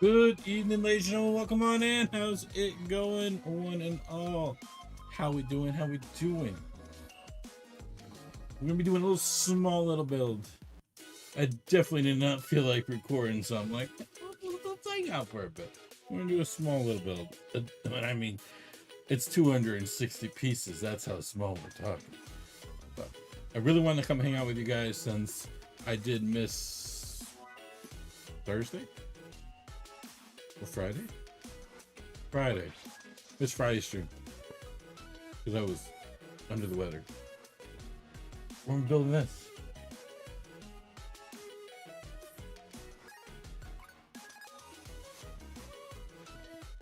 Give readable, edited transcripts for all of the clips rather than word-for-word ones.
Good evening, ladies and gentlemen. Welcome on in. How's it going, one and all? How we doing? How we doing? We're gonna be doing a small little build. I definitely did not feel like recording, so I'm like, let's hang out for a bit. We're gonna do a small little build. But I mean, it's 260 pieces. That's how small we're talking. But I really wanted to come hang out with you guys since I did miss Thursday. Or Friday? Friday. It's Friday stream. Because I was under the weather. We're building this.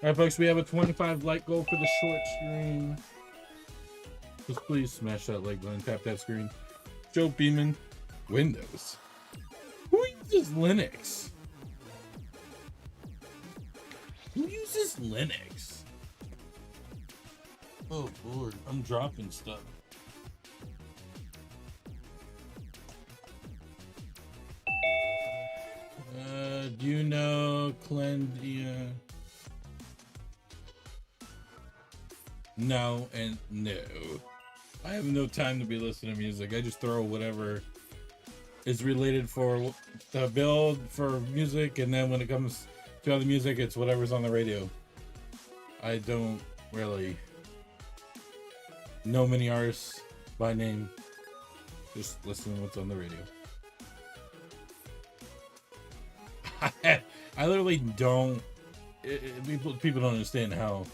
Alright, folks, we have a 25 like goal for the short stream. Just please smash that like button, tap that screen. Joe Beeman, Windows. Who uses Linux? Who uses Linux? Oh Lord, I'm dropping stuff. Do you know Clendia? No and no. I have no time to be listening to music. I just throw whatever is related for the build for music, and then when it comes to other music, it's whatever's on the radio. I don't really know many artists by name. Just listen to what's on the radio. I literally don't. People don't understand how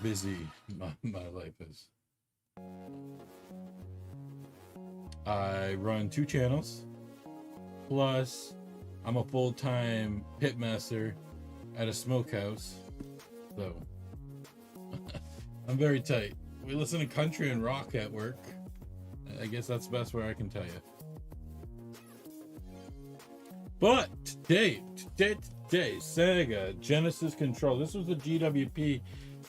busy my life is. I run 2 channels, plus I'm a full-time pitmaster at a smokehouse, so I'm very tight. We listen to country and rock at work. I guess that's the best way I can tell you. But today, Sega Genesis control. This was the GWP.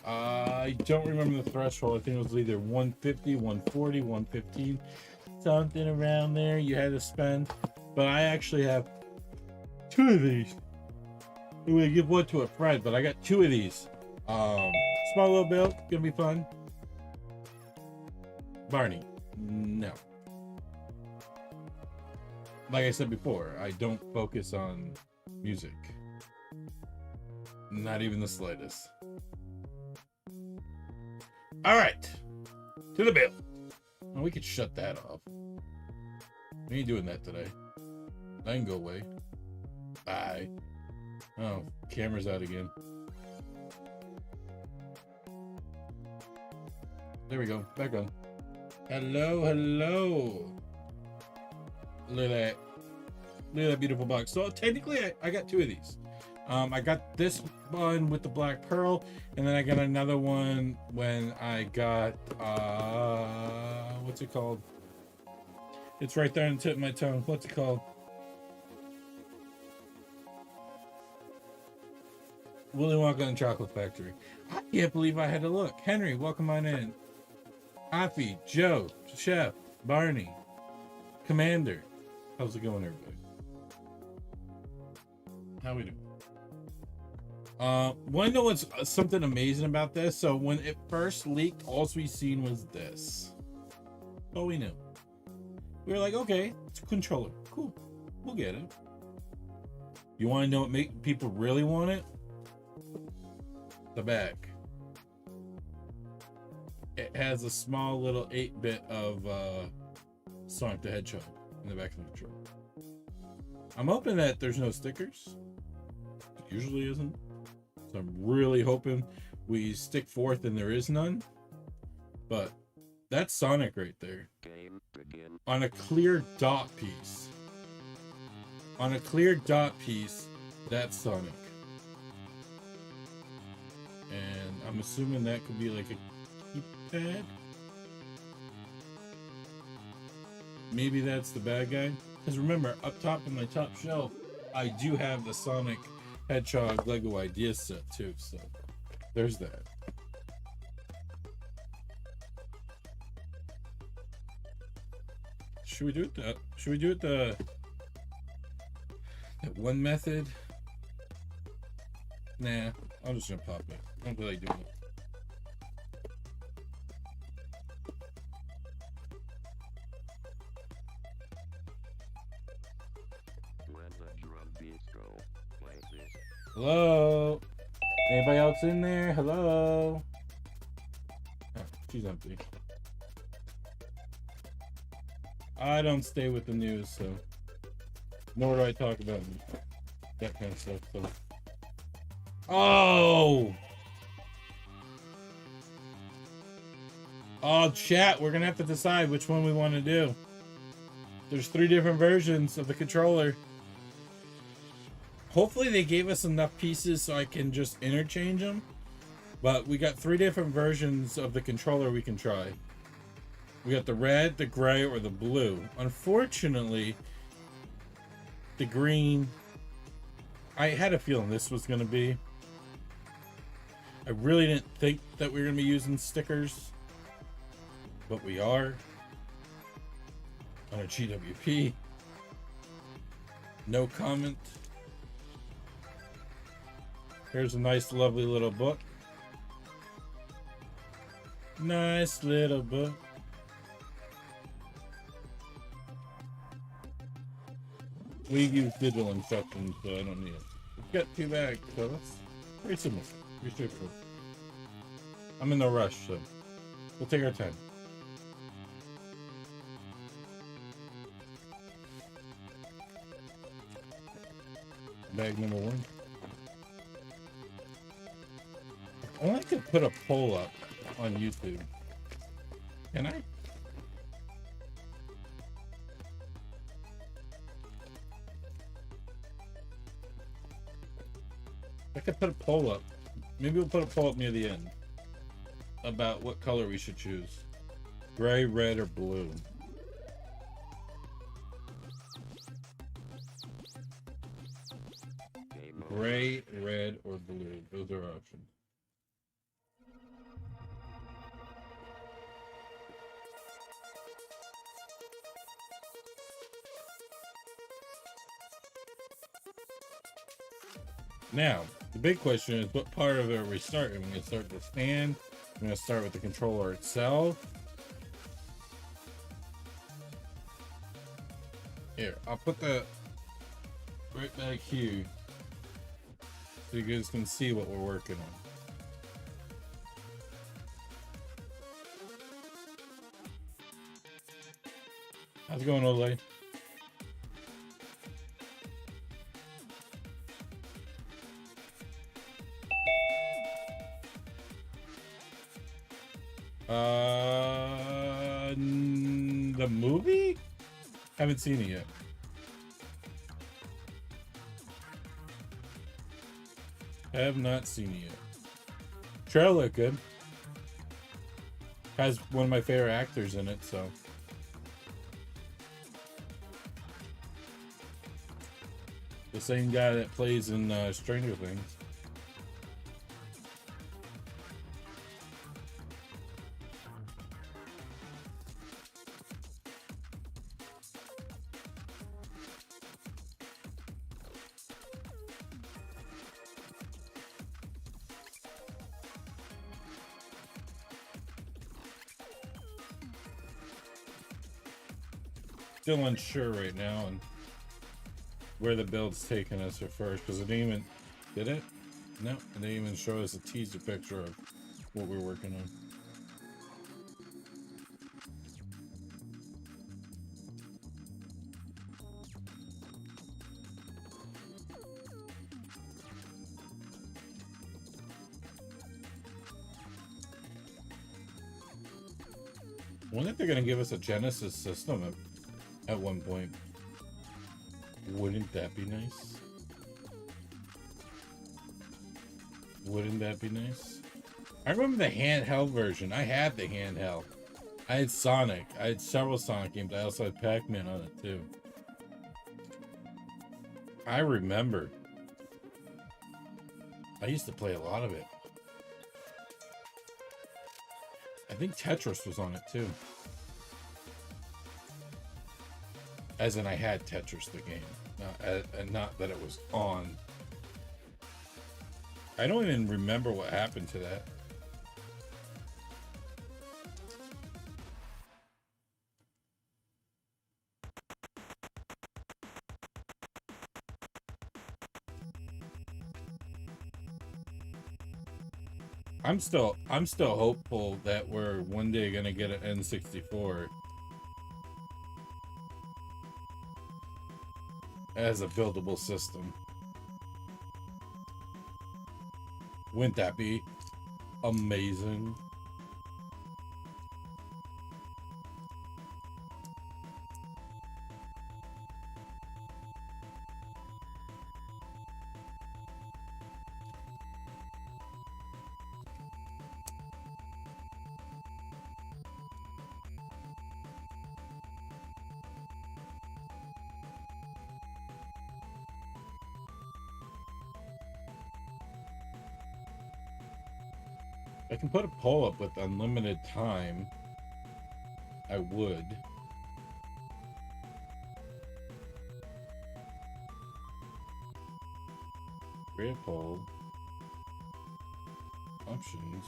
I don't remember the threshold. I think it was either 150, 140, 115, something around there you had to spend. But I actually have 2 of these. I'm gonna give one to a friend, but I got 2 of these. Small little build, gonna be fun. Barney, no. Like I said before, I don't focus on music. Not even the slightest. All right, to the build. Oh, we could shut that off. We ain't doing that today. I can go away. Bye. Oh, camera's out again. There we go. Back on. Hello, hello. Look at that. Look at that beautiful box. So technically, I got 2 of these. I got this one with the black pearl, and then I got another one when I got what's it called? It's right there on the tip of my tongue. What's it called? Willy Wonka and Chocolate Factory. I can't believe I had to look. Henry, welcome on in. Hoppy, Joe, Chef, Barney, Commander. How's it going, everybody? How we doing? Want to know what's something amazing about this? So when it first leaked, all we seen was this. All we knew. We were like, okay, it's a controller. Cool. We'll get it. You want to know what make people really want it? The back. It has a small little 8-bit of Sonic the Hedgehog in the back of the controller. I'm hoping that there's no stickers. It usually isn't. So I'm really hoping we stick forth and there is none. But that's Sonic right there. On a clear dot piece. On a clear dot piece, that's Sonic. And I'm assuming that could be like a keypad. Maybe that's the bad guy. Because remember, up top in my top shelf, I do have the Sonic Hedgehog Lego Idea set too. So there's that. Should we do it the that one method? Nah, I'm just gonna pop it. I don't feel like doing it. Hello? Anybody else in there? Hello? Oh, she's empty. I don't stay with the news, so nor do I talk about that kind of stuff. So, oh, chat. We're gonna have to decide which one we want to do. There's 3 different versions of the controller. Hopefully, they gave us enough pieces so I can just interchange them. But we got 3 different versions of the controller we can try. We got the red, the gray, or the blue. Unfortunately, the green, I had a feeling this was going to be. I really didn't think that we were going to be using stickers, but we are on a GWP. No comment. Here's a nice, lovely little book. Nice little book. We use digital instructions, so I don't need it. We've got 2 bags, so that's very simple. Pretty straightforward. I'm in no rush, so we'll take our time. Bag number 1. I only could put a poll up on YouTube. Can I? I could put a poll up. Maybe we'll put a poll up near the end about what color we should choose. Gray, red, or blue. Gray, red, or blue. Those are our options. Now, the big question is, what part of it are we starting? We're going to start with the stand. We're going to start with the controller itself. Here, I'll put that right back here so you guys can see what we're working on. How's it going, Ole? The movie? Haven't seen it yet. Have not seen it yet. Trailer looked good. Has one of my favorite actors in it, so. The same guy that plays in Stranger Things. Still unsure right now and where the build's taking us at first, because it didn't even, did it? No, it didn't even show us a teaser picture of what we're working on. I wonder if they're going to give us a Genesis system at one point. Wouldn't that be nice? Wouldn't that be nice? I remember the handheld version. I had the handheld. I had Sonic. I had several Sonic games. I also had Pac-Man on it too. I remember. I used to play a lot of it. I think Tetris was on it too. As in, I had Tetris the game, not that it was on. I don't even remember what happened to that. I'm still hopeful that we're one day gonna get an N64 as a buildable system. Wouldn't that be amazing? I can put a poll up with unlimited time. I would. Create a poll. Options.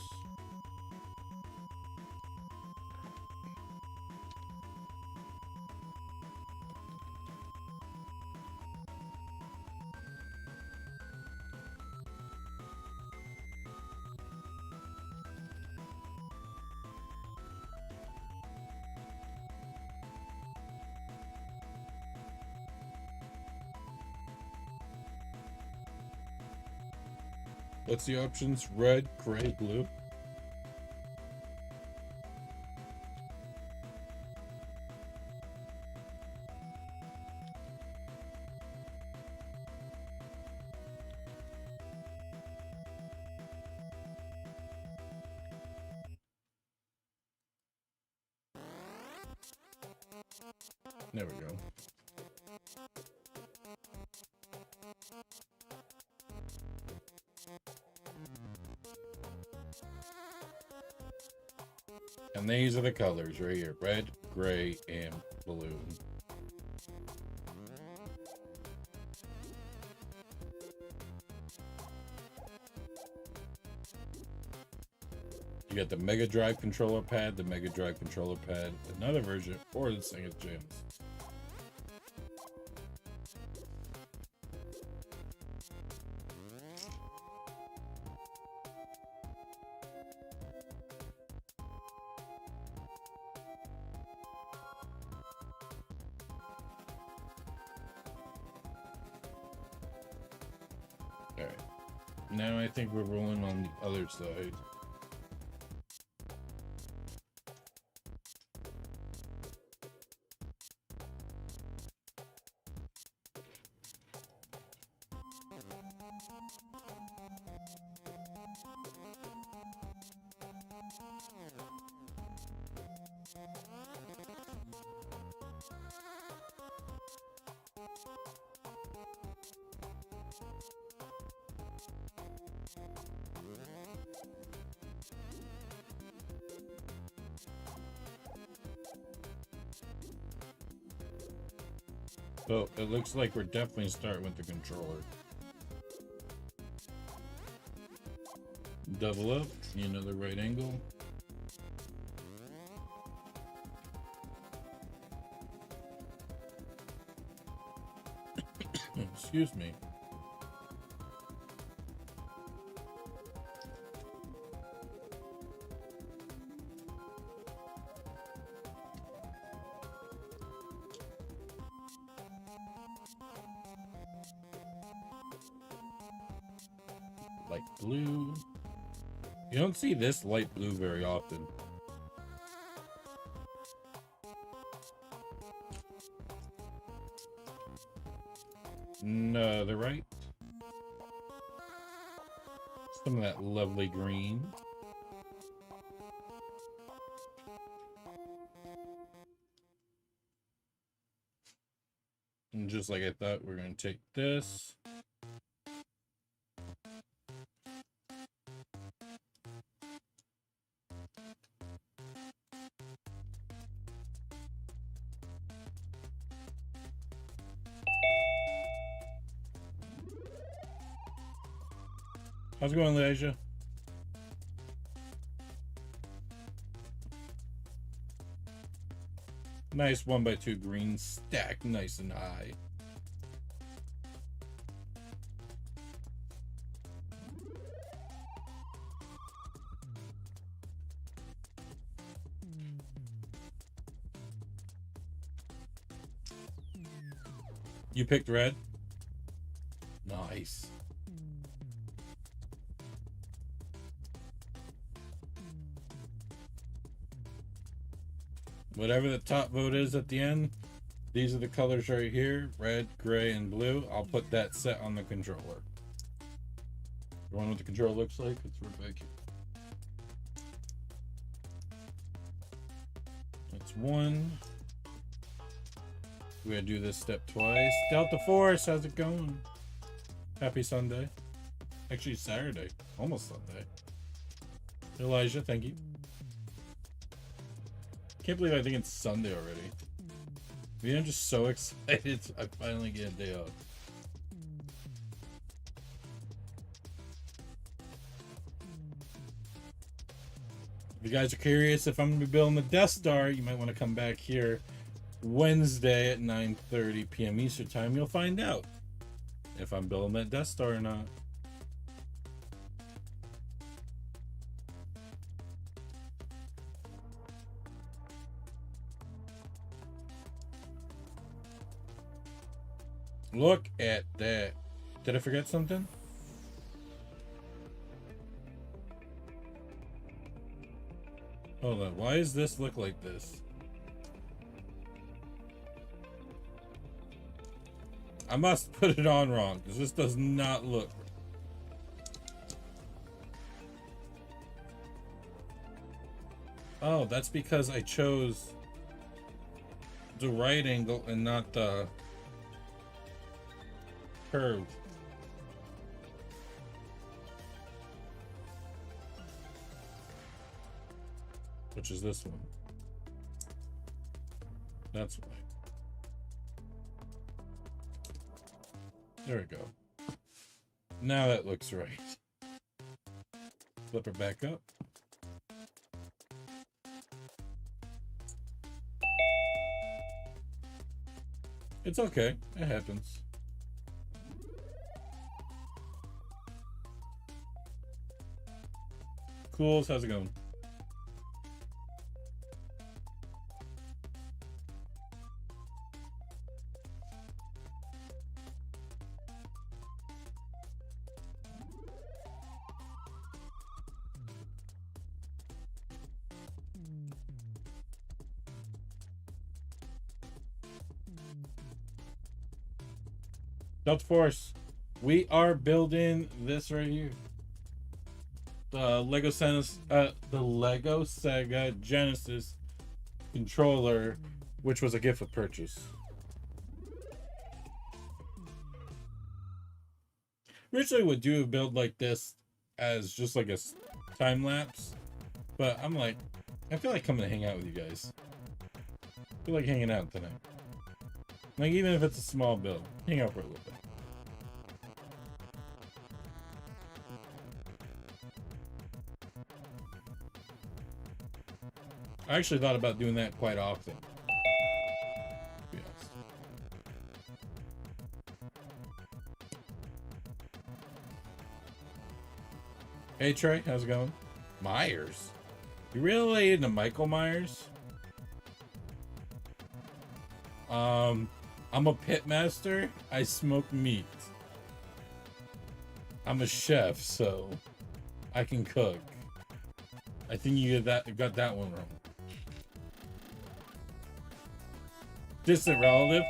What's the options? Red, gray, blue. There we go. And these are the colors right here. Red, gray, and blue. You got the Mega Drive controller pad, the Mega Drive controller pad, another version, or the Sega Genesis. Alright. Now I think we're rolling on the other side. So it looks like we're definitely starting with the controller. Double up, the right angle. Excuse me. Light blue. You don't see this light blue very often. No, the right. Some of that lovely green. And just like I thought, we're going to take this. How's it going, Leisha? Nice 1x2 green stack, nice and high. You picked red? Nice. Whatever the top vote is at the end, these are the colors right here, red, gray, and blue. I'll put that set on the controller. You want what the controller looks like? It's right back here. That's one. We gotta do this step twice. Delta Force, how's it going? Happy Sunday. Actually, Saturday. Almost Sunday. Elijah, thank you. Can't believe I think it's Sunday already. I mean, I'm just so excited I finally get a day off. If you guys are curious if I'm going to be building the Death Star, you might want to come back here Wednesday at 9:30 p.m. Eastern Time. You'll find out if I'm building that Death Star or not. Look at that. Did I forget something? Hold on. Why does this look like this? I must put it on wrong because this does not look. Oh, that's because I chose the right angle and not the curved. Which is this one. That's why. There we go. Now that looks right. Flip it back up. It's okay. It happens. Cools, how's it going? Delta Force, we are building this right here. The Lego Sega Genesis controller, which was a gift with purchase. Originally would do a build like this as just like a time lapse, but I'm like, I feel like coming to hang out with you guys. I feel like hanging out tonight. Like, even if it's a small build, hang out for a little bit. I actually thought about doing that quite often. Yes. Hey Trey, how's it going? Myers? You really into Michael Myers? I'm a pit master. I smoke meat. I'm a chef, so I can cook. I think you got that one wrong. Distant relative.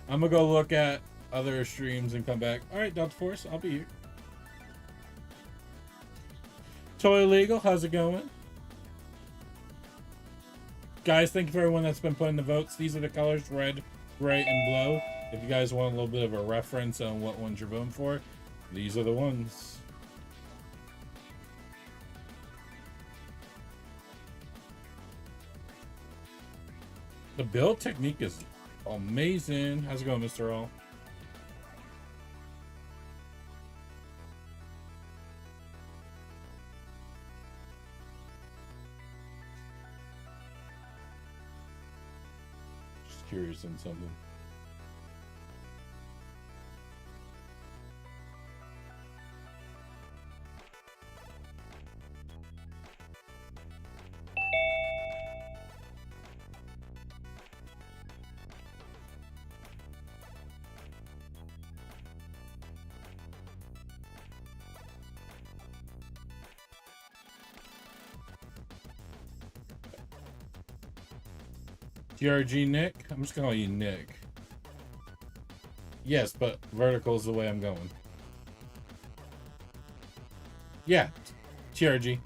I'm gonna go look at other streams and come back. All right, Delta Force, I'll be here. Toy Legal, how's it going? Guys, thank you for everyone that's been putting the votes. These are the colors, red, gray, and blue. If you guys want a little bit of a reference on what ones you're voting for, these are the ones. The build technique is amazing. How's it going, Mr. All? curious on something. TRG Nick? I'm just calling you Nick. Yes, but vertical is the way I'm going. Yeah, TRG.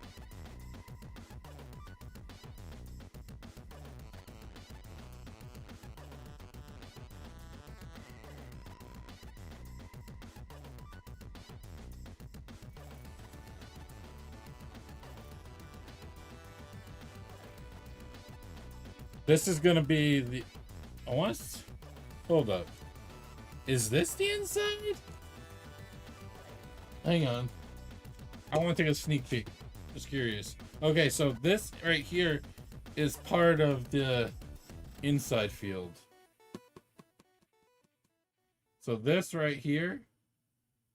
This is gonna be the... What? Hold up. Is this the inside? Hang on. I want to take a sneak peek. Just curious. Okay, so this right here is part of the inside field. So this right here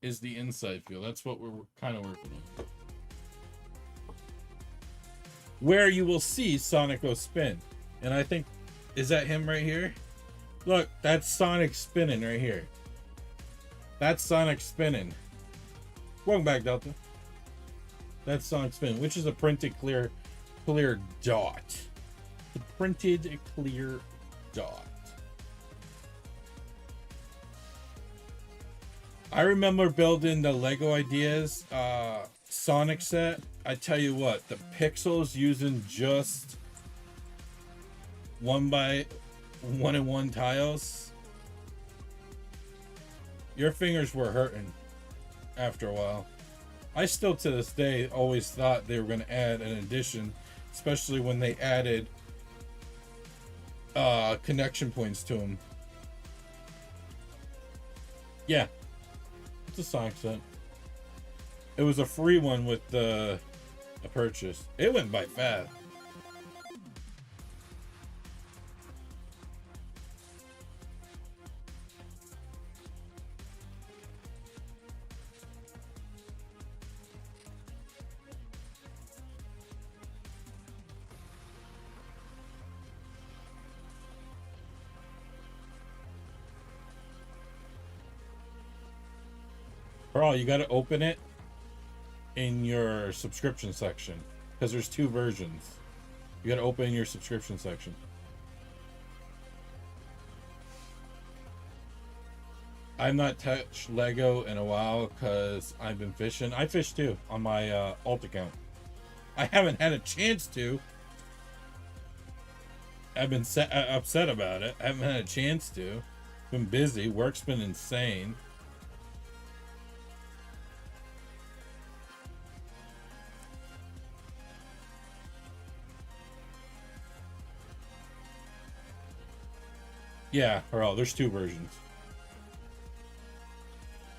is the inside field. That's what we're kind of working on. Where you will see Sonic go spin. And I think, is that him right here? Look, that's Sonic spinning right here. That's Sonic spinning. Welcome back, Delta. That's Sonic spinning, which is a printed clear dot. The printed clear dot. I remember building the Lego Ideas Sonic set. I tell you what, the pixels using just 1x1 tiles, your fingers were hurting after a while. I still to this day always thought they were going to add an addition, especially when they added connection points to them. Yeah, it's a Sonic set. It was a free one with a purchase. It went by fast. Bro, you got to open it in your subscription section because there's two versions. You got to open in your subscription section. I've not touched Lego in a while because I've been fishing. I fish too on my alt account. I haven't had a chance to. I've been upset about it. I haven't had a chance to. Been busy. Work's been insane. Yeah, Earl, there's two versions.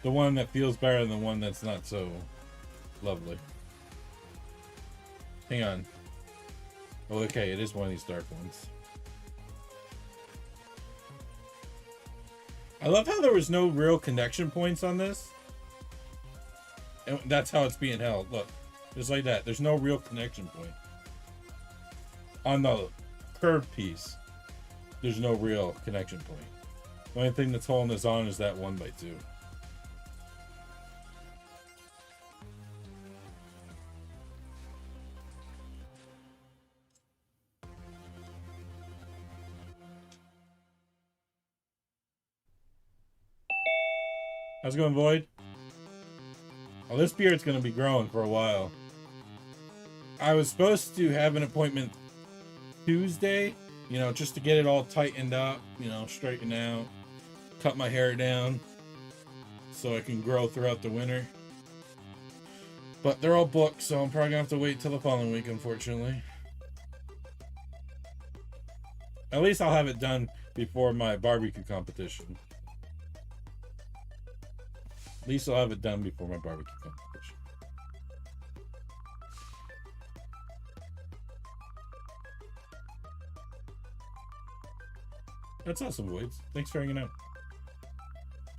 The one that feels better than the one that's not so lovely. Hang on. Oh, okay, it is one of these dark ones. I love how there was no real connection points on this. And that's how it's being held. Look, just like that. There's no real connection point. On the curved piece, there's no real connection point. The only thing that's holding this on is that 1x2. How's it going, Void? Well, this beard's gonna be growing for a while. I was supposed to have an appointment Tuesday, you know, just to get it all tightened up, you know, straightened out, cut my hair down so I can grow throughout the winter. But they're all booked, so I'm probably gonna have to wait till the following week, unfortunately. At least I'll have it done before my barbecue competition. At least I'll have it done before my barbecue competition. That's awesome, Voids. Thanks for hanging out.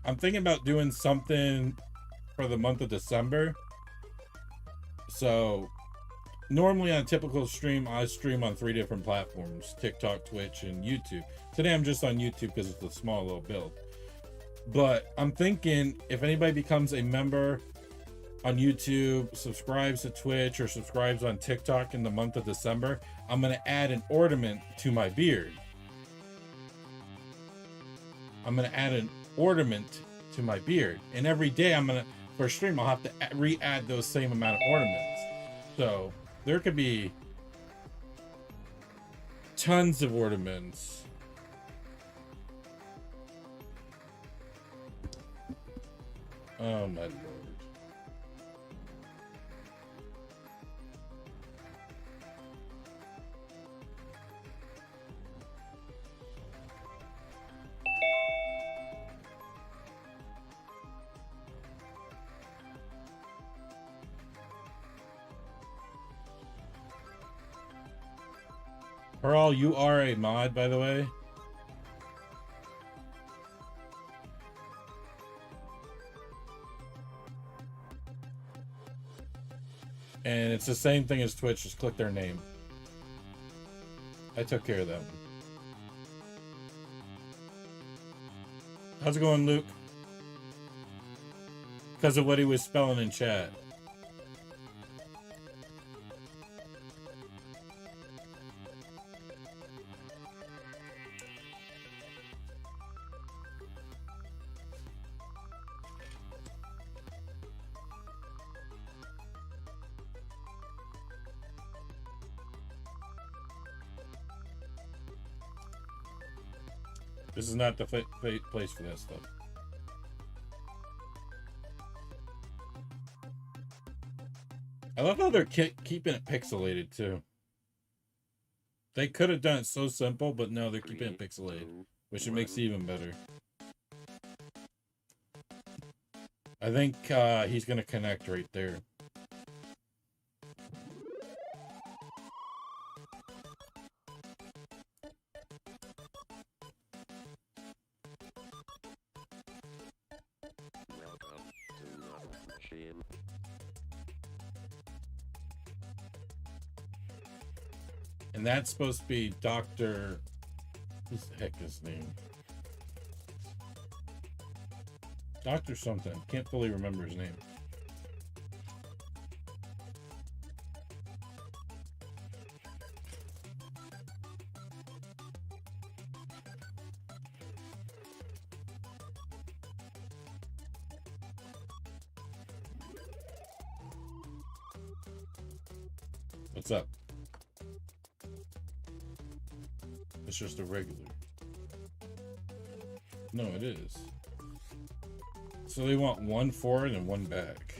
I'm thinking about doing something for the month of December. So, normally on a typical stream, I stream on 3 different platforms: TikTok, Twitch, and YouTube. Today I'm just on YouTube because it's a small little build. But I'm thinking if anybody becomes a member on YouTube, subscribes to Twitch, or subscribes on TikTok in the month of December, I'm going to add an ornament to my beard. I'm going to add an ornament to my beard. And every day for a stream, I'll have to re-add those same amount of ornaments. So there could be tons of ornaments. Oh my lord. Pearl, you are a mod, by the way. And it's the same thing as Twitch, just click their name. I took care of that one. How's it going, Luke? Because of what he was spelling in chat. This is not the place for that stuff. I love how they're keeping it pixelated too. They could have done it so simple, but no, they're keeping it pixelated, which it makes it even better. I think he's gonna connect right there. And that's supposed to be Dr. Who's the heck is his name? Dr. something. Can't fully remember his name. What's up? It's just a regular. No, it is. So they want one forward and one back.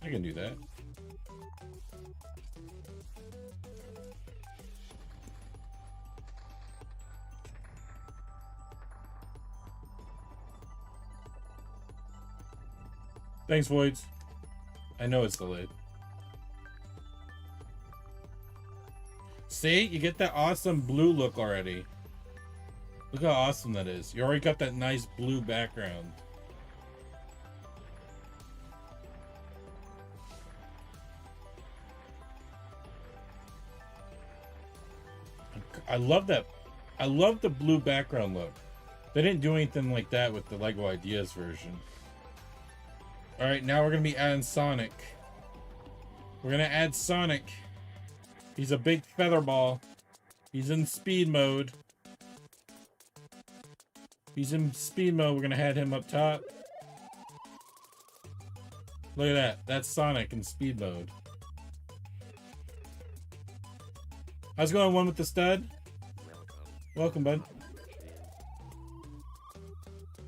I can do that. Thanks, Voids. I know it's delayed. See, you get that awesome blue look already. Look how awesome that is. You already got that nice blue background. I love that. I love the blue background look. They didn't do anything like that with the Lego Ideas version. Alright, now we're going to be adding Sonic. We're going to add Sonic. He's a big feather ball. He's in speed mode. He's in speed mode. We're going to add him up top. Look at that. That's Sonic in speed mode. How's it going, one with the stud? Welcome, bud.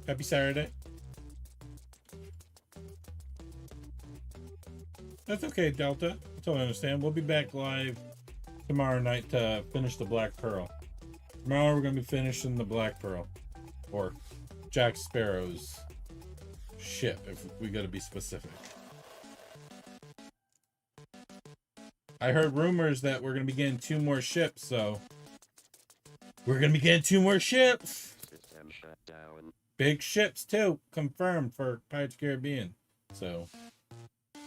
Happy Saturday. That's okay, Delta. I totally understand. We'll be back live tomorrow night to finish the Black Pearl. Tomorrow we're going to be finishing the Black Pearl. Or Jack Sparrow's ship, if we got to be specific. I heard rumors that we're going to be getting 2 more ships, so We're gonna be getting 2 more ships. System shut down. Big ships too, confirmed for Pirates of the Caribbean. So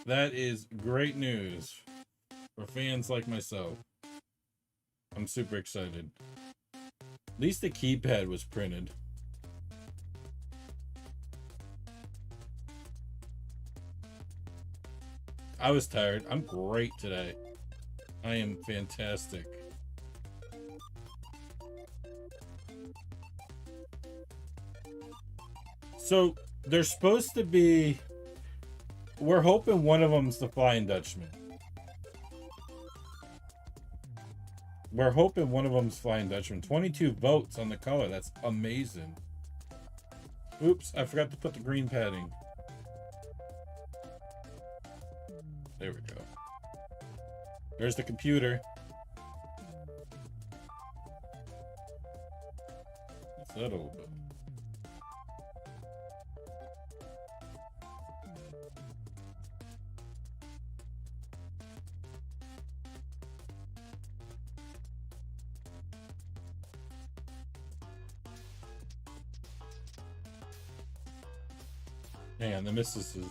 that is great news for fans like myself. I'm super excited. At least the keypad was printed. I was tired. I'm great today. I am fantastic. So they're supposed to be. We're hoping one of them's the Flying Dutchman. We're hoping one of them's Flying Dutchman. 22 votes on the color. That's amazing. Oops, I forgot to put the green padding. There we go. There's the computer. What's that all about? Man, the missuses.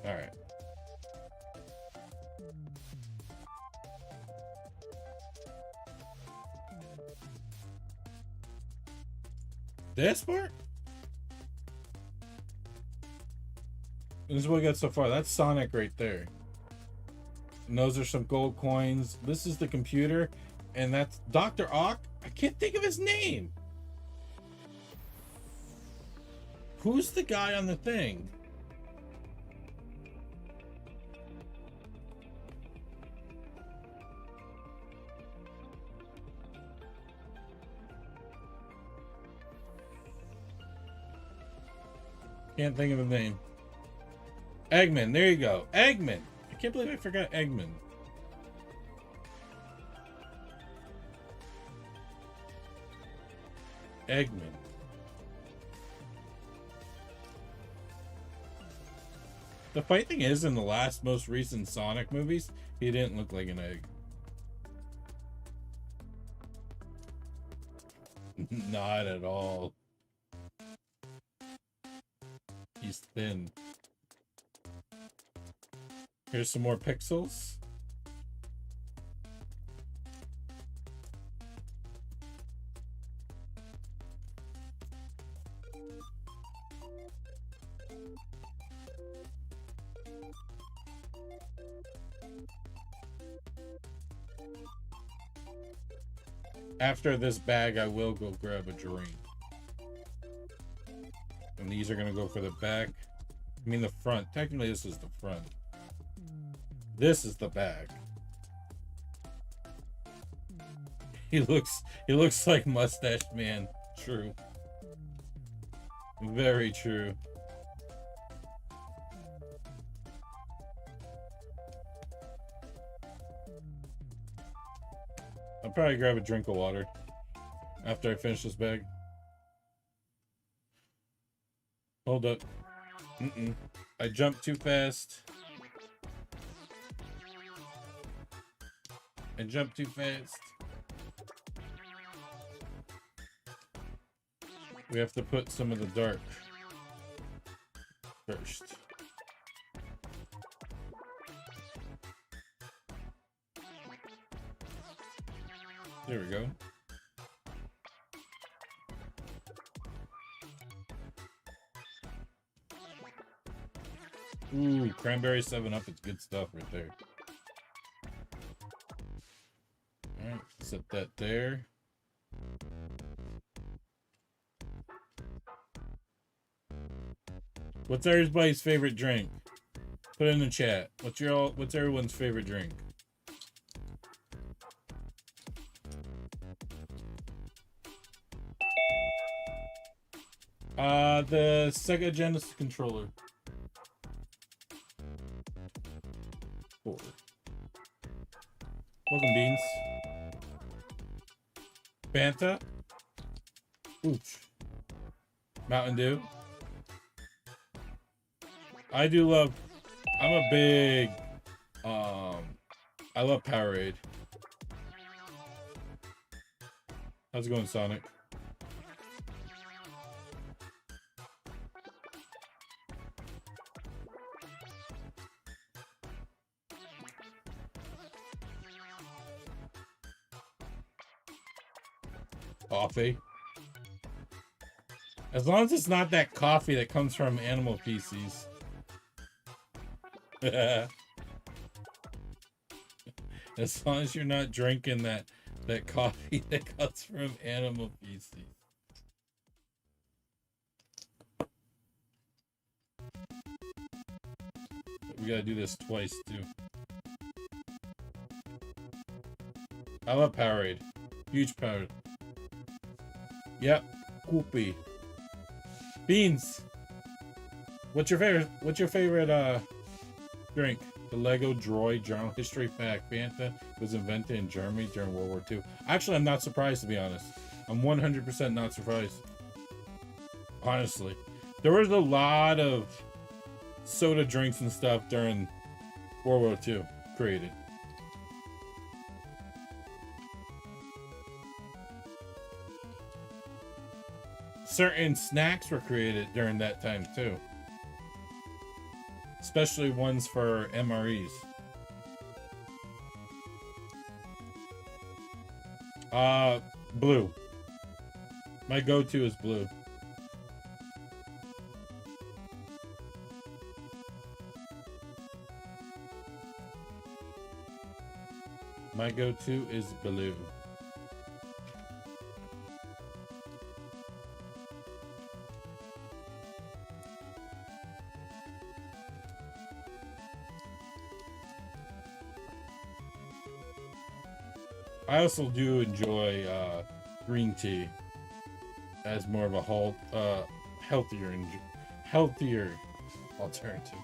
All right. This part? This is what we got so far. That's Sonic right there. And those are some gold coins. This is the computer. And that's Dr. Ock. I can't think of his name. Who's the guy on the thing? Can't think of his name. Eggman, there you go. Eggman. I can't believe I forgot Eggman. Eggman. The funny thing is, in the last most recent Sonic movies, he didn't look like an egg. Not at all. He's thin. Here's some more pixels. After this bag, I will go grab a drink. And these are going to go for the back. I mean the front. Technically, this is the front. This is the back. He looks like Mustached Man. True. Very true. I'll probably grab a drink of water after I finish this bag. Hold up. I jumped too fast. I jumped too fast. We have to put some of the dark first. There we go. Ooh, cranberry 7-Up, it's good stuff right there. Alright, set that there. What's everybody's favorite drink? Put it in the chat. What's everyone's favorite drink? The Sega Genesis controller. 4. Welcome, Beans. Fanta. Ooch. Mountain Dew. I do love... I'm a big... I love Powerade. How's it going, Sonic? Coffee. As long as it's not that coffee that comes from animal feces. As long as you're not drinking that coffee that comes from animal feces. We gotta do this twice too. I love Powerade. Huge Powerade. Yep. Koopy. Beans. What's your favorite drink? The Lego Droid Journal History Pack. Fanta was invented in Germany during World War II. Actually, I'm not surprised, to be honest. I'm 100% not surprised. Honestly. There was a lot of soda drinks and stuff during World War II created. Certain snacks were created during that time too. Especially ones for MREs. Blue. My go-to is blue. My go-to is blue. I also do enjoy green tea as more of a healthier alternative.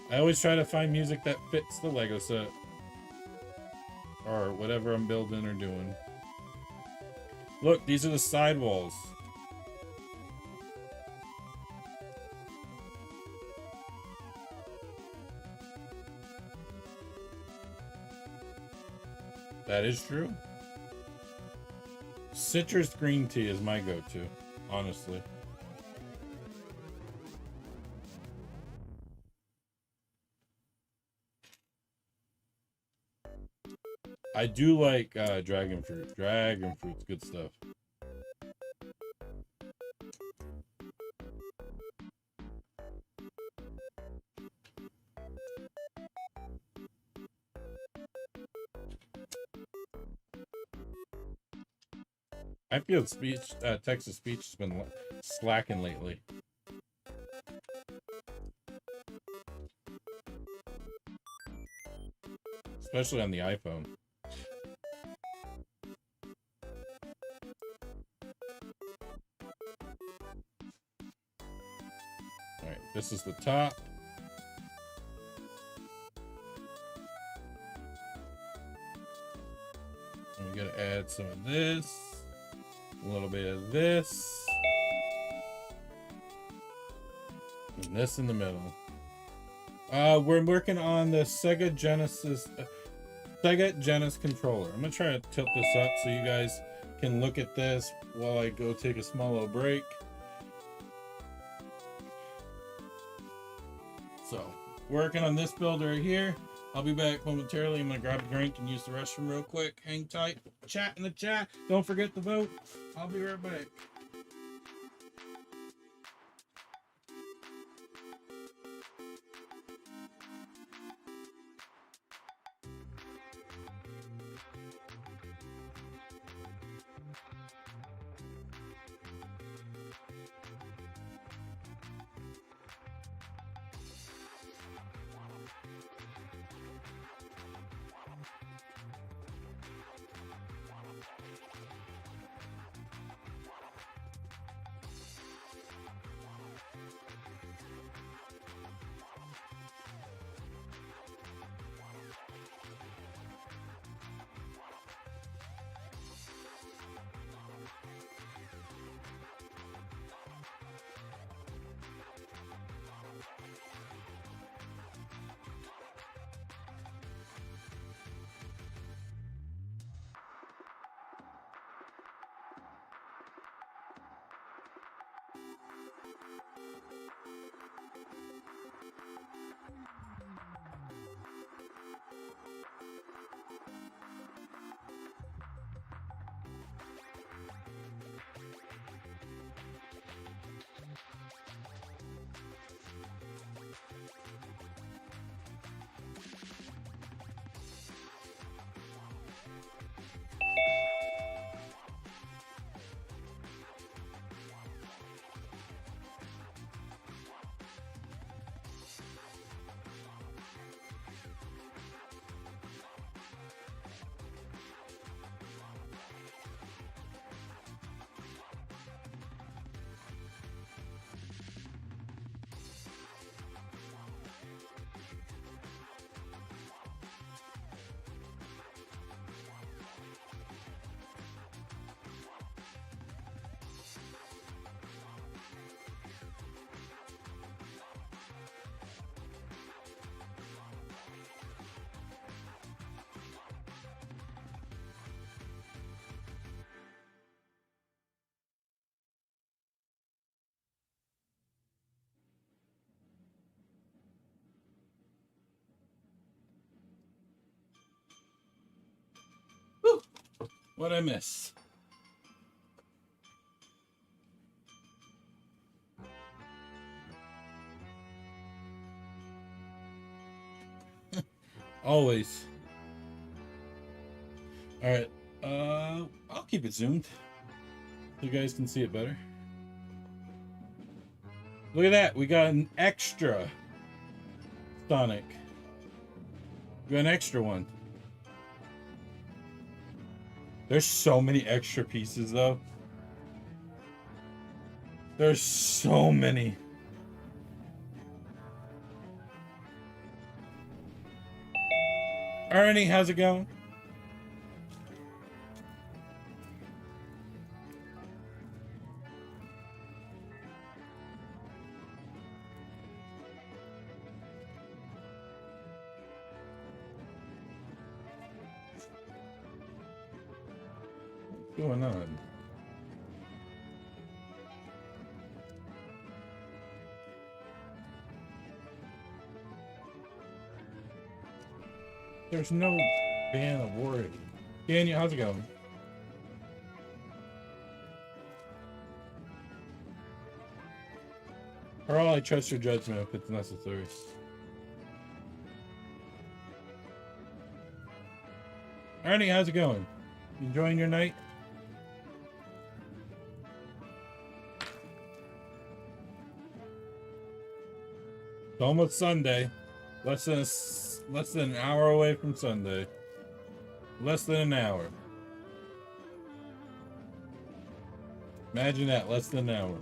I always try to find music that fits the Lego set or whatever I'm building or doing. Look, these are the sidewalls. That is true. Citrus green tea is my go-to, honestly. I do like dragon fruit. Dragon fruit's good stuff. I feel Texas speech has been slacking lately. Especially on the iPhone. Alright, this is the top. And we gotta add some of this. A little bit of this. And this in the middle. We're working on the Sega Genesis controller. I'm gonna try to tilt this up so you guys can look at this while I go take a small little break. So, working on this build right here. I'll be back momentarily. I'm gonna grab a drink and use the restroom real quick. Hang tight. Chat in the chat. Don't forget to vote. I'll be right back. Whew. What'd I miss? Always. All right. I'll keep it zoomed so you guys can see it better. Look at that. We got an extra Sonic. We got an extra one. There's so many extra pieces, though. There's so many. Ernie, how's it going? What's going on? There's no ban of worry. Daniel, how's it going? Earl, I trust your judgment if it's necessary. Ernie, how's it going? Enjoying your night? It's almost Sunday. Less than an hour away from Sunday. Less than an hour. Imagine that, less than an hour.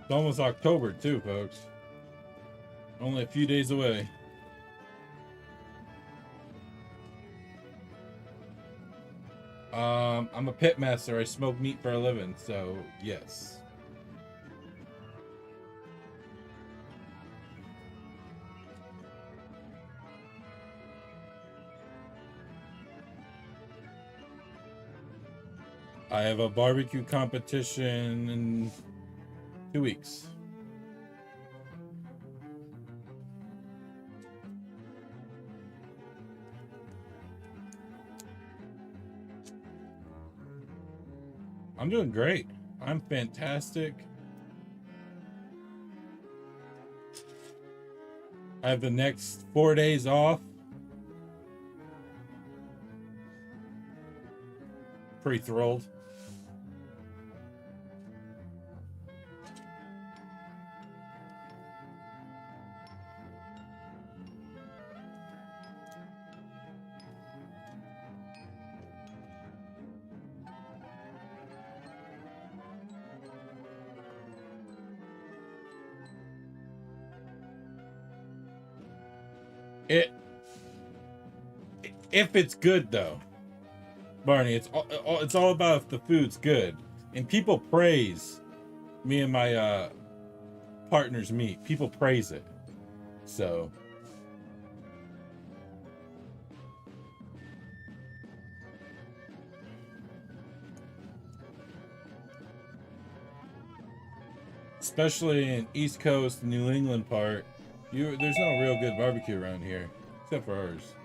It's almost October too, folks. Only a few days away. I'm a pit master. I smoke meat for a living, so yes. I have a barbecue competition in 2 weeks. I'm doing great. I'm fantastic. I have the next 4 days off. Pretty thrilled. If it's good though, Barney, it's all about if the food's good, and people praise me and my partner's meat. People praise it, so. especially in East Coast, New England part, there's no real good barbecue around here, except for ours.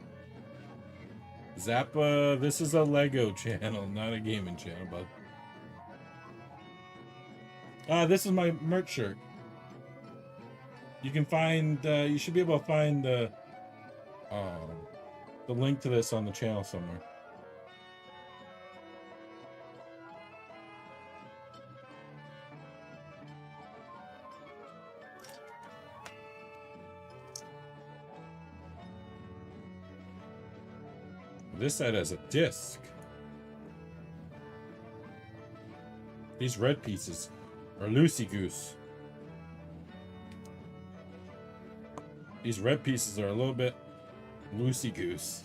Zappa, this is a Lego channel, not a gaming channel, but this is my merch shirt. You can find, you should be able to find the link to this on the channel somewhere. This side has a disc. These red pieces are loosey-goose. These red pieces are a little bit loosey-goose.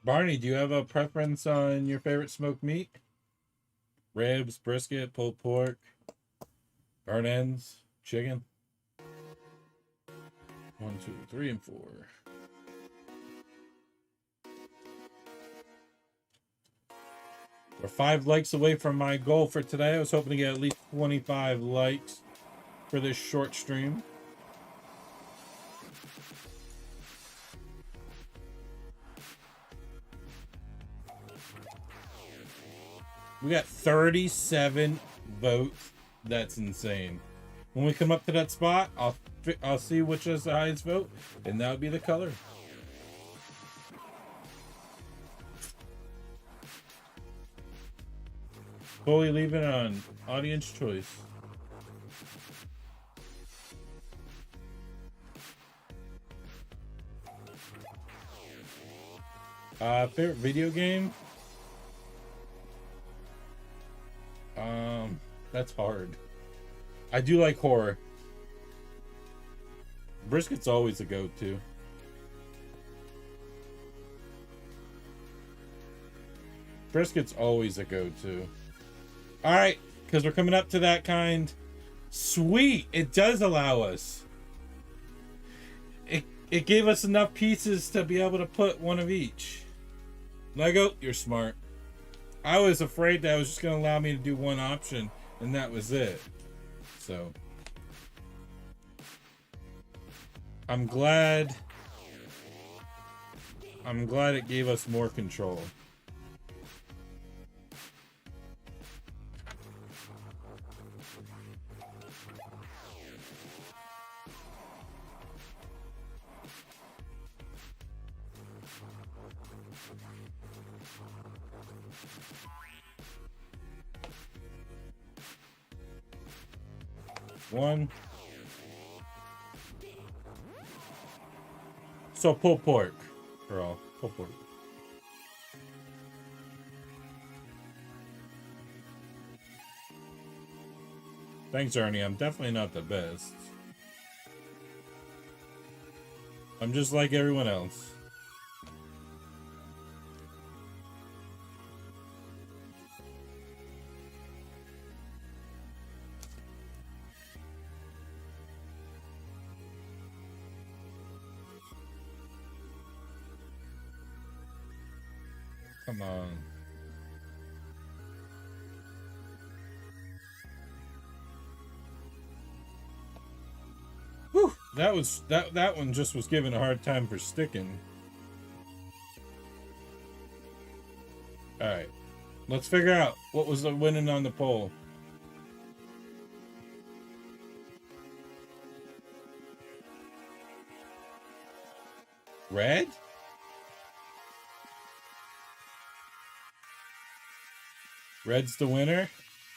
Barney, do you have a preference on your favorite smoked meat? Ribs, brisket, pulled pork, burnt ends, chicken? 1, 2, 3, and 4. We're 5 likes away from my goal for today. I was hoping to get at least 25 likes for this short stream. We got 37 votes. That's insane. When we come up to that spot, I'll see which is the highest vote, and that would be the color. Fully leave it on audience choice. Favorite video game? That's hard. I do like horror. Brisket's always a go-to. Brisket's always a go-to. Alright, because we're coming up to that kind. Sweet! It does allow us. It gave us enough pieces to be able to put one of each. Lego, you're smart. I was afraid that it was just going to allow me to do one option, and that was it. So, I'm glad it gave us more control. One. So pulled pork for all. Pulled pork. Thanks, Ernie. I'm definitely not the best. I'm just like everyone else. Come on. Whew, that one just was given a hard time for sticking. All right. Let's figure out what was the winning on the poll. Red? Red's the winner.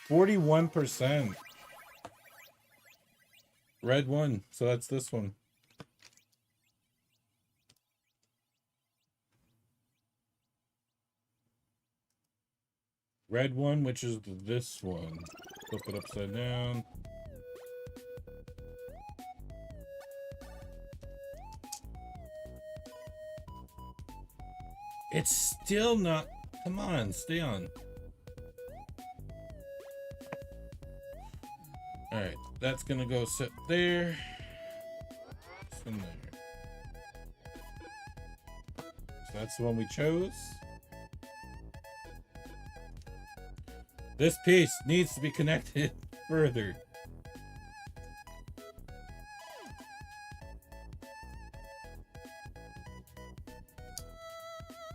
41%. Red won, so that's this one. Red one, which is this one. Flip it upside down. It's still not... Come on, stay on. All right, that's gonna go sit there. In there. So that's the one we chose. This piece needs to be connected further.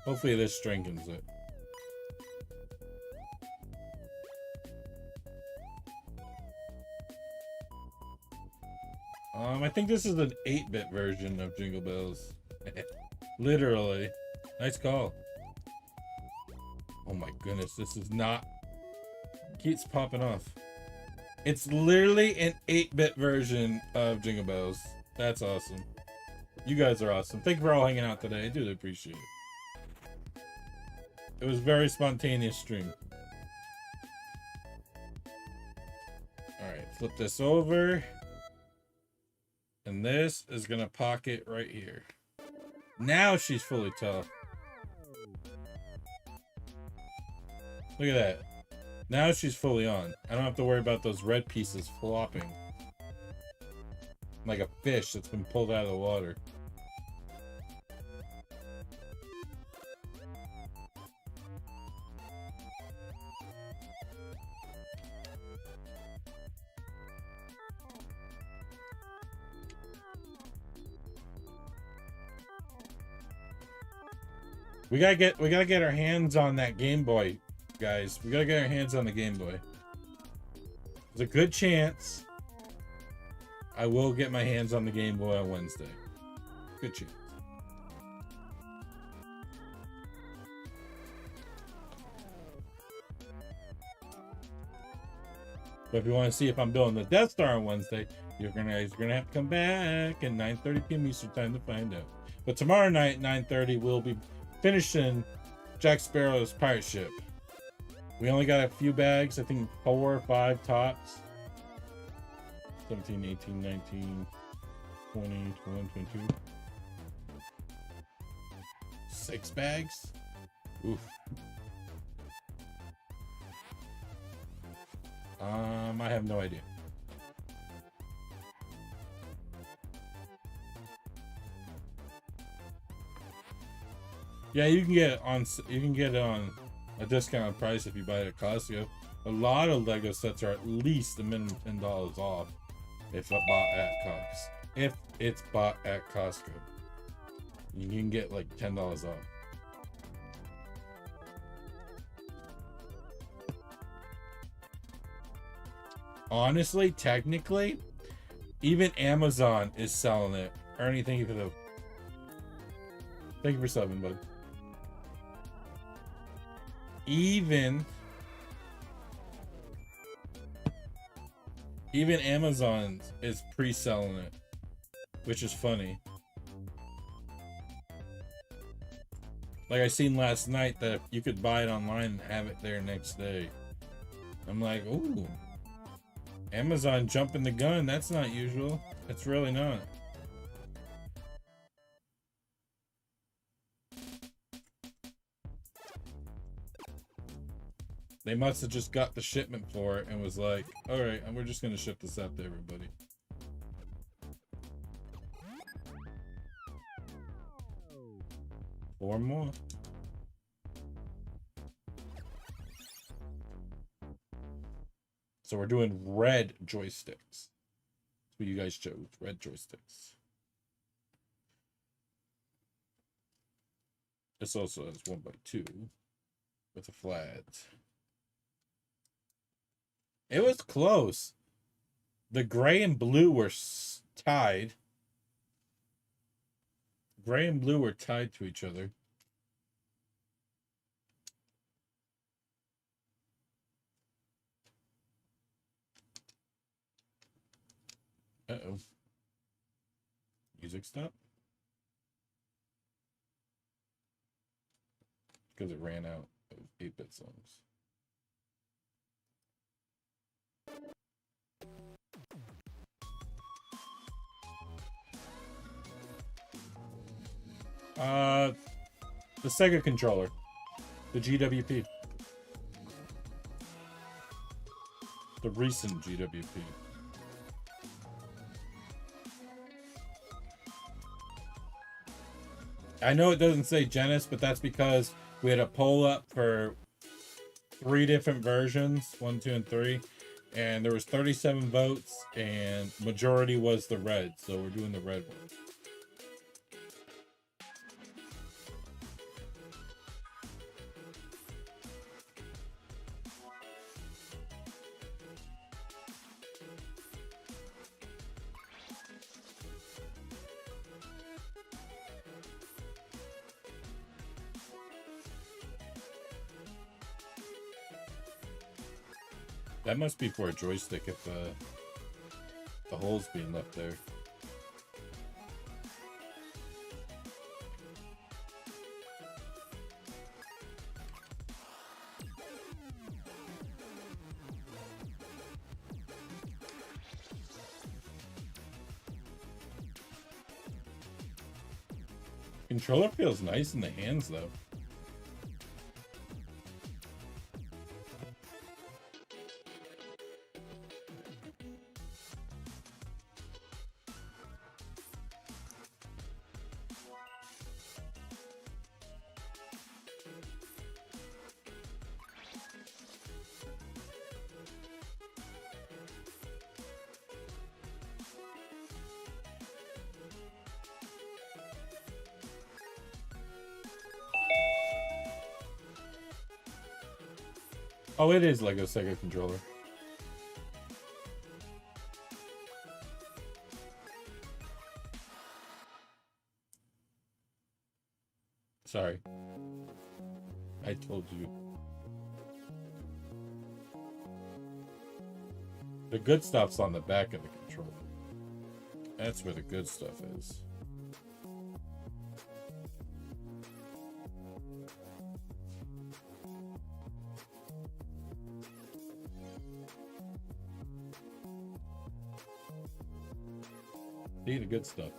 Hopefully this strengthens it. I think this is an 8-bit version of Jingle Bells. Literally. Nice call. Oh my goodness, this is not... Keeps popping off. It's literally an 8-bit version of Jingle Bells. That's awesome. You guys are awesome. Thank you for all hanging out today. I do appreciate it. It was a very spontaneous stream. Alright, flip this over. And this is gonna pocket right here. Now she's fully tough. Look at that. Now she's fully on. I don't have to worry about those red pieces flopping. Like a fish that's been pulled out of the water. We gotta get our hands on that Game Boy, guys. We gotta get our hands on the Game Boy. There's a good chance I will get my hands on the Game Boy on Wednesday. Good chance. But if you want to see if I'm building the Death Star on Wednesday, you're gonna have to come back at 9:30 p.m. Eastern time to find out. But tomorrow night, 9:30, we'll be finishing Jack Sparrow's pirate ship. We only got a few bags, I think 4 or 5 tops. 17, 18, 19, 20, 21, 22. 6 bags? Oof. I have no idea. Yeah, you can get it on a discounted price if you buy it at Costco. A lot of Lego sets are at least a minimum $10 off if it's bought at Costco. You can get like $10 off. Honestly, technically, even Amazon is selling it. Ernie, thank you for subbing, bud. Even Amazon is pre-selling it, which is funny. Like I seen last night that you could buy it online and have it there next day. I'm like, ooh, Amazon jumping the gun. That's not usual. It's really not. They must have just got the shipment for it and was like, all right, and we're just going to ship this out to everybody. Four more. So we're doing red joysticks. That's what you guys chose, red joysticks. This also has 1x2 with a flat. It was close. The gray and blue were tied. Gray and blue were tied to each other. Uh-oh. Music stop? Because it ran out of 8-bit songs. The Sega controller. The GWP. The recent GWP. I know it doesn't say Genesis, but that's because we had a poll up for 3 different versions, 1, 2, and 3, and there was 37 votes, and majority was the red, so we're doing the red one. That must be for a joystick if the hole's being left there. Controller feels nice in the hands though. Oh, it is like a Sega controller. Sorry. I told you. The good stuff's on the back of the controller. That's where the good stuff is. See the good stuff.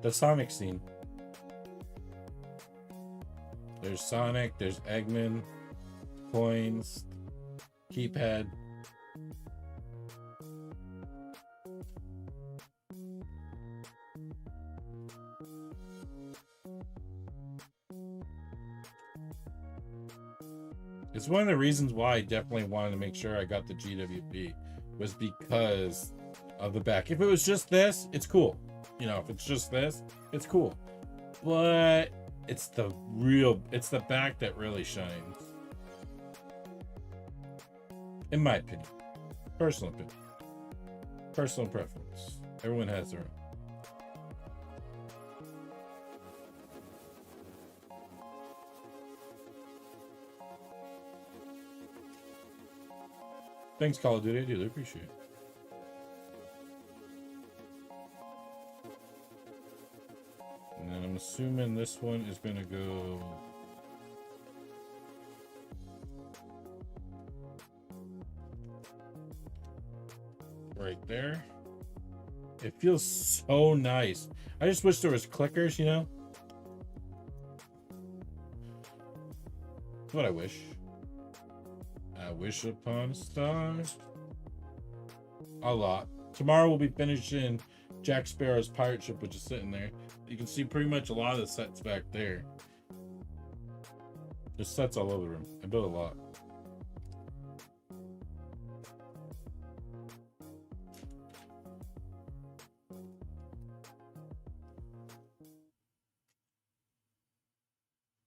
The Sonic scene. There's Sonic, there's Eggman, coins, keypad. It's one of the reasons why I definitely wanted to make sure I got the GWP was because of the back. If it was just this, it's cool. You know, if it's just this, it's cool. But it's the back that really shines. In my opinion. Personal opinion. Personal preference. Everyone has their own. Thanks, Call of Duty. I do appreciate it. And then I'm assuming this one is going to go... right there. It feels so nice. I just wish there was clickers, you know? That's what I wish. I wish upon a star. A lot. Tomorrow we'll be finishing Jack Sparrow's pirate ship, which is sitting there. You can see pretty much a lot of the sets back there. There's sets all over the room. I built a lot.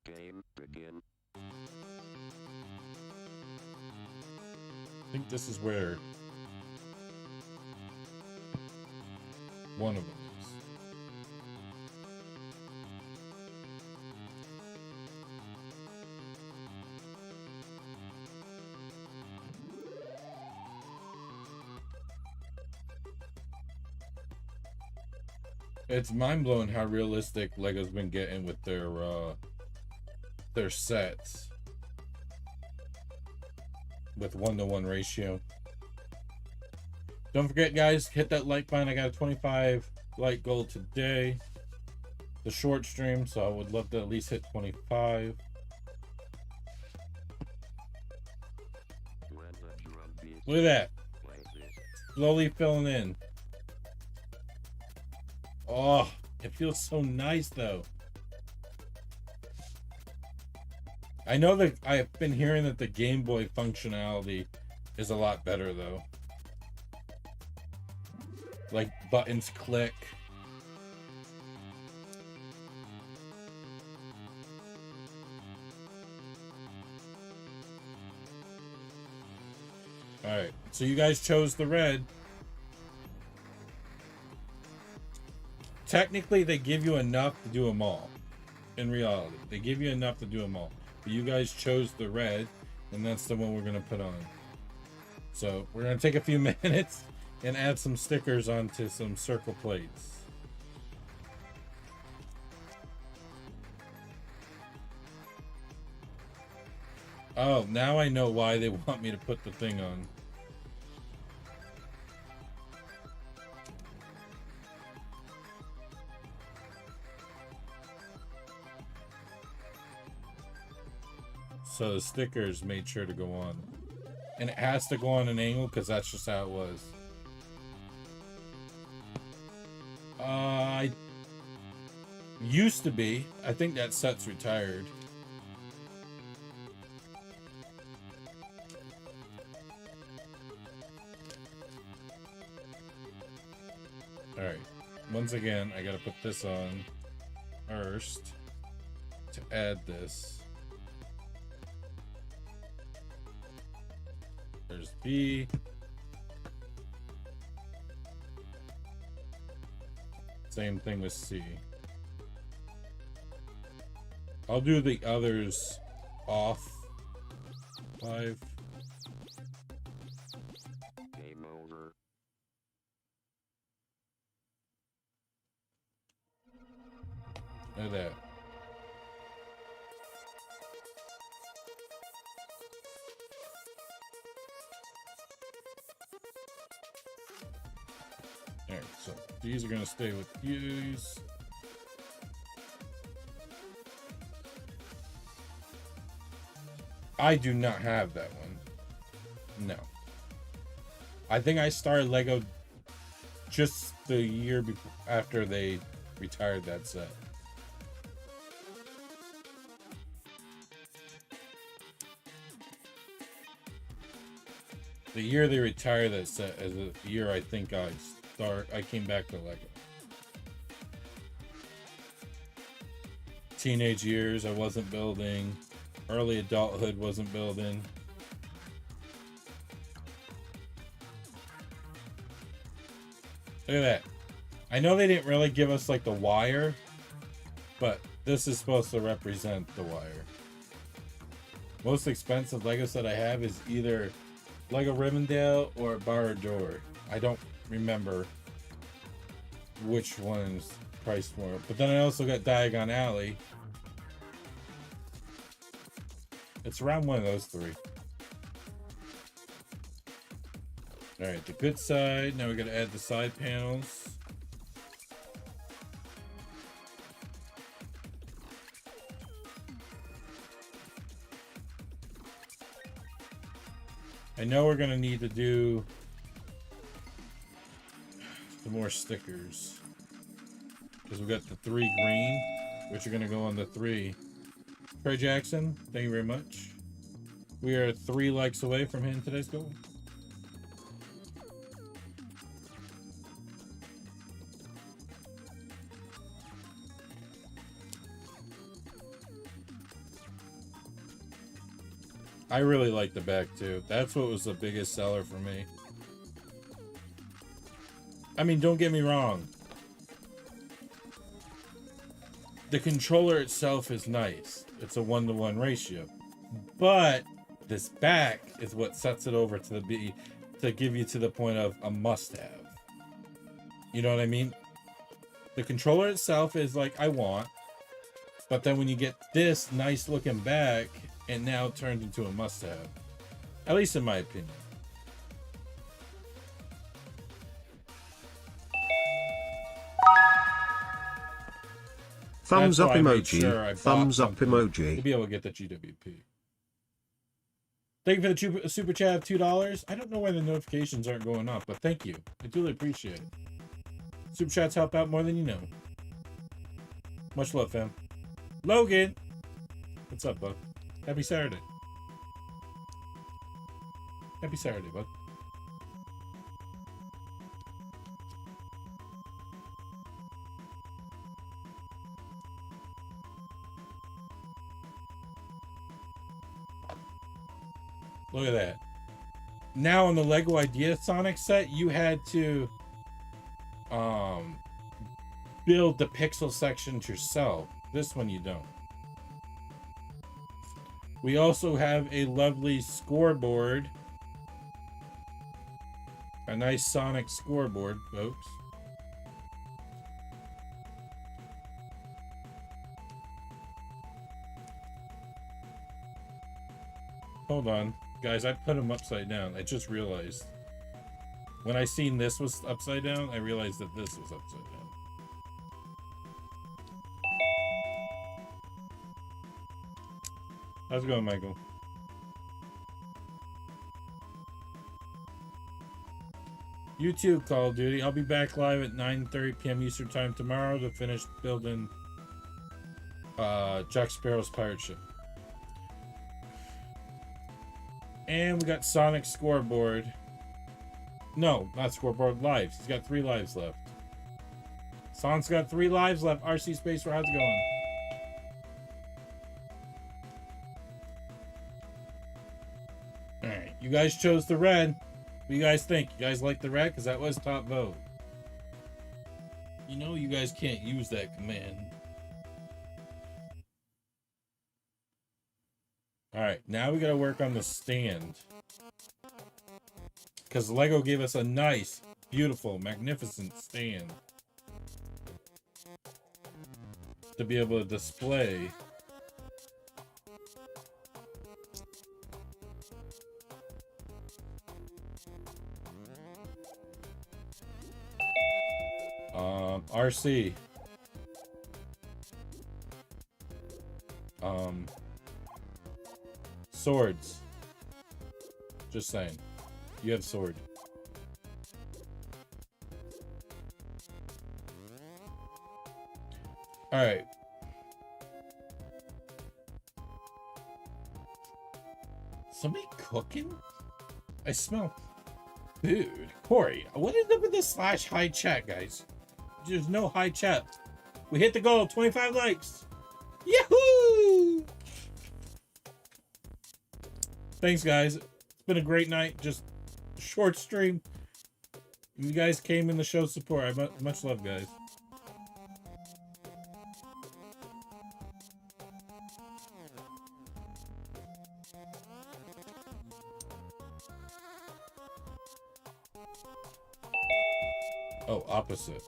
Game begin. I think this is where one of them is. It's mind-blowing how realistic Lego's been getting with their sets. With 1-to-1 ratio. Don't forget, guys, hit that like button. I got a 25 light goal today. The short stream, so I would love to at least hit 25. Look at that. Slowly filling in. Oh, it feels so nice though. I know that I've been hearing that the Game Boy functionality is a lot better though. Like buttons click. Alright, so you guys chose the red. Technically, they give you enough to do them all. In reality, they give you enough to do them all. But you guys chose the red, and that's the one we're going to put on. So, we're going to take a few minutes and add some stickers onto some circle plates. Oh, now I know why they want me to put the thing on. So the stickers made sure to go on. And it has to go on an angle because that's just how it was. I used to be. I think that set's retired. Alright. Once again, I gotta put this on first to add this. There's B. Same thing with C. I'll do the others off. 5. Game over. Look at that. Alright, so these are going to stay with these. I do not have that one. No. I think I started Lego just the year before, after they retired that set. The year they retired that set is the year I think I came back to Lego. Teenage years, I wasn't building. Early adulthood, wasn't building. Look at that. I know they didn't really give us like the wire, but this is supposed to represent the wire. Most expensive Lego set I have is either Lego Rivendell or Barrador. I don't remember which one's priced more. But then I also got Diagon Alley. It's around one of those three. Alright, the good side. Now we gotta add the side panels. I know we're gonna need to do some more stickers. Because we've got the 3 green, which are gonna go on the 3. Trey Jackson, thank you very much. We are 3 likes away from hitting today's goal. I really like the back too. That's what was the biggest seller for me. I mean, don't get me wrong. The controller itself is nice. It's a 1-to-1 ratio. But this back is what sets it over to to give you to the point of a must-have. You know what I mean? The controller itself is like, I want. But then when you get this nice looking back, it now turns into a must-have. At least in my opinion. Thumbs up why I made emoji. sure I bought Thumbs up something to emoji. be able to get the GWP. Thank you for the super chat of $2. I don't know why the notifications aren't going up, but thank you. I truly appreciate it. Super chats help out more than you know. Much love, fam. Logan! What's up, bud? Happy Saturday. Happy Saturday, bud. Look at that. Now on the Lego Idea Sonic set, you had to build the pixel sections yourself. This one you don't. We also have a lovely scoreboard. A nice Sonic scoreboard, folks. Hold on. Guys, I put them upside down. I just realized. When I seen this was upside down, I realized that this was upside down. How's it going, Michael? YouTube Call of Duty. I'll be back live at 9:30 p.m. Eastern Time tomorrow to finish building Jack Sparrow's pirate ship. And we got Sonic scoreboard. No, not scoreboard, lives. He's got 3 lives left. Sonic's got 3 lives left. RC Spacer, how's it going? Alright, you guys chose the red. What do you guys think? You guys like the red? Because that was top vote. You know you guys can't use that command. Alright, now we gotta work on the stand. Because Lego gave us a nice, beautiful, magnificent stand to be able to display. RC. Swords. Just saying. You have sword. Alright. Somebody cooking? I smell food. Corey, what is up with this / high chat, guys? There's no high chat. We hit the goal. 25 likes. Yahoo! Thanks, guys. It's been a great night. Just a short stream. You guys came in to show support. I much love, guys. Oh, opposite.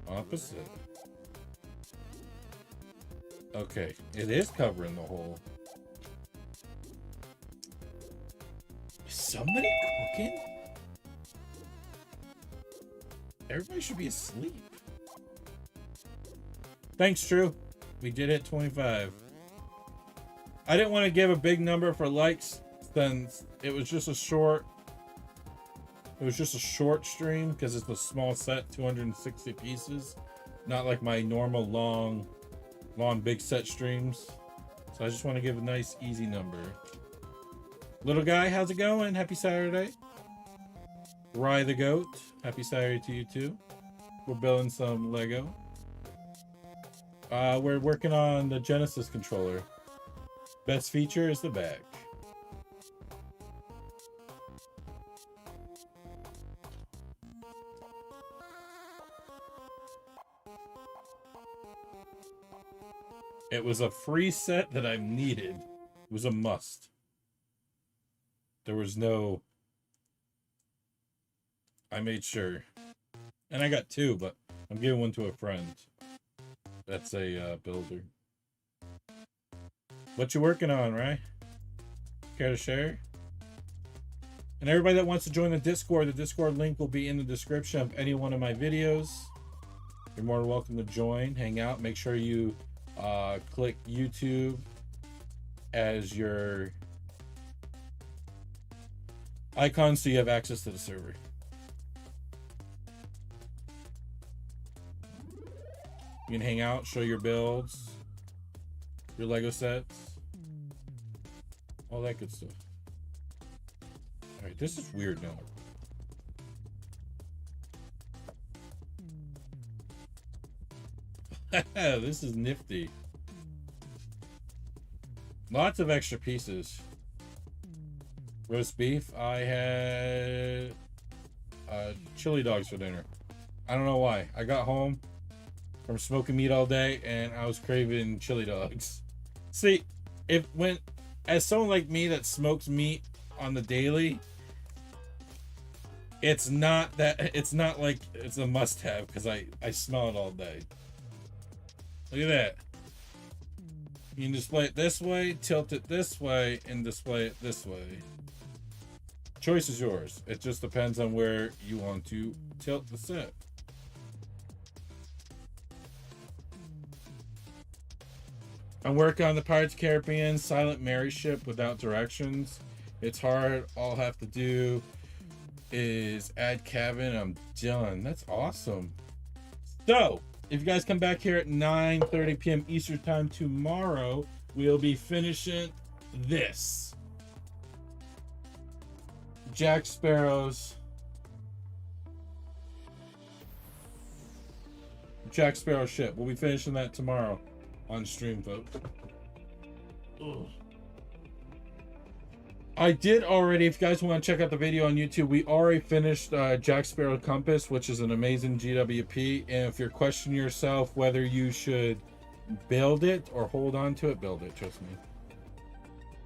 Opposite. Okay, it is covering the hole. Is somebody cooking? Everybody should be asleep. Thanks, True. We did hit 25. I didn't want to give a big number for likes since it was just a short. It was just a short stream because it's a small set, 260 pieces. Not like my normal long big set streams. So I just want to give a nice easy number. Little guy, how's it going? Happy Saturday. Rye the Goat, happy Saturday to you too. We're building some Lego. We're working on the Genesis controller. Best feature is the back. It was a free set that I needed. It was a must. There was no... I made sure. And I got 2, but I'm giving one to a friend. That's a builder. What you working on, right? Care to share? And everybody that wants to join the Discord link will be in the description of any one of my videos. you're more than welcome to join, hang out. Make sure you click YouTube as your icon so you have access to the server. You can hang out, show your builds, your Lego sets, all that good stuff. All right, this is weird now. This is nifty. Lots of extra pieces. Roast beef. I had chili dogs for dinner. I don't know why. I got home from smoking meat all day and I was craving chili dogs. See, as someone like me that smokes meat on the daily, it's not like it's a must-have because I smell it all day. Look at that. You can display it this way, tilt it this way, and display it this way. Choice is yours. It just depends on where you want to tilt the set. I'm working on the Pirates of the Caribbean Silent Mary ship without directions. It's hard. All I have to do is add cabin. I'm done. That's awesome. So, if you guys come back here at 9:30 p.m. Eastern Time tomorrow, we'll be finishing this. Jack Sparrow's Jack Sparrow ship. We'll be finishing that tomorrow on stream, folks. Ugh. I did already, if you guys want to check out the video on YouTube, we already finished Jack Sparrow Compass, which is an amazing GWP. And if you're questioning yourself whether you should build it or hold on to it, build it, trust me.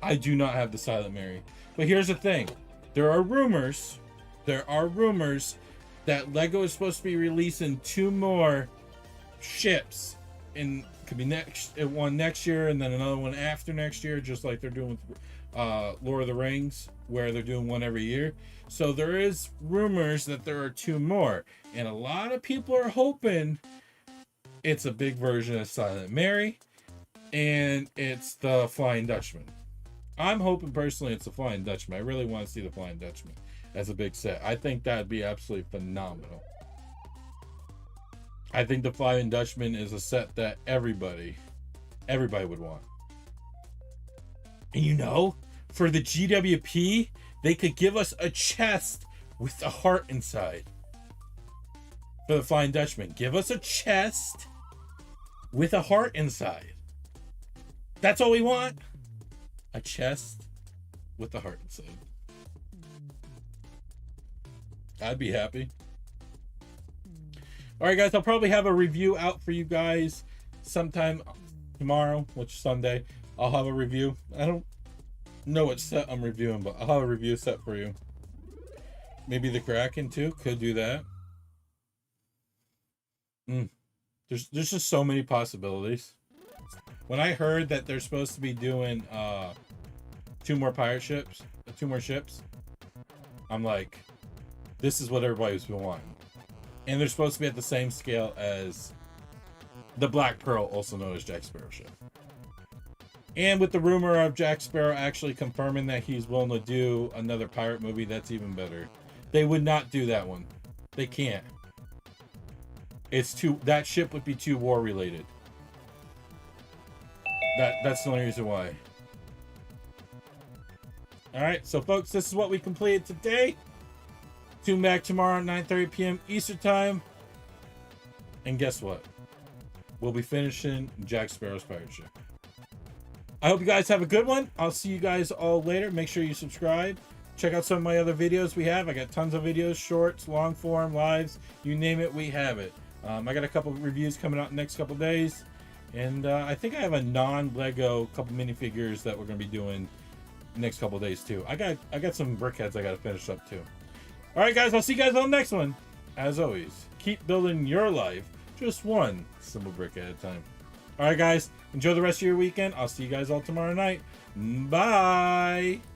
I do not have the Silent Mary. But here's the thing. There are rumors that Lego is supposed to be releasing 2 more ships. Could be one next year and then another one after next year, just like they're doing with Lord of the Rings, where they're doing one every year. So there is rumors that there are 2 more, and a lot of people are hoping it's a big version of Silent Mary and it's the Flying Dutchman. I'm hoping personally it's the Flying Dutchman. I really want to see the Flying Dutchman as a big set. I think that'd be absolutely phenomenal. I think the Flying Dutchman is a set that everybody would want. And you know, for the GWP, they could give us a chest with a heart inside. For the Flying Dutchman, give us a chest with a heart inside. That's all we want. A chest with a heart inside. I'd be happy. All right, guys, I'll probably have a review out for you guys sometime tomorrow, which is Sunday. I'll have a review. I don't know what set I'm reviewing, but I'll have a review set for you. Maybe the Kraken too. Could do that. There's just so many possibilities. When I heard that they're supposed to be doing 2 more pirate ships, 2 more ships, I'm like, this is what everybody's been wanting. And they're supposed to be at the same scale as the Black Pearl, also known as Jack Sparrow ship. And with the rumor of Jack Sparrow actually confirming that he's willing to do another pirate movie, that's even better. They would not do that one. They can't. That ship would be too war related. That's the only reason why. Alright, so folks, this is what we completed today. Tune back tomorrow at 9:30 p.m. Eastern Time. And guess what? We'll be finishing Jack Sparrow's pirate ship. I hope you guys have a good one. I'll see you guys all later. Make sure you subscribe. Check out some of my other videos we have. I got tons of videos, shorts, long form, lives. You name it, we have it. I got a couple of reviews coming out in the next couple days. And I think I have a non-Lego couple minifigures that we're going to be doing the next couple days too. I got some brickheads I got to finish up too. All right, guys, I'll see you guys on the next one. As always, keep building your life just one simple brick at a time. All right, guys, enjoy the rest of your weekend. I'll see you guys all tomorrow night. Bye.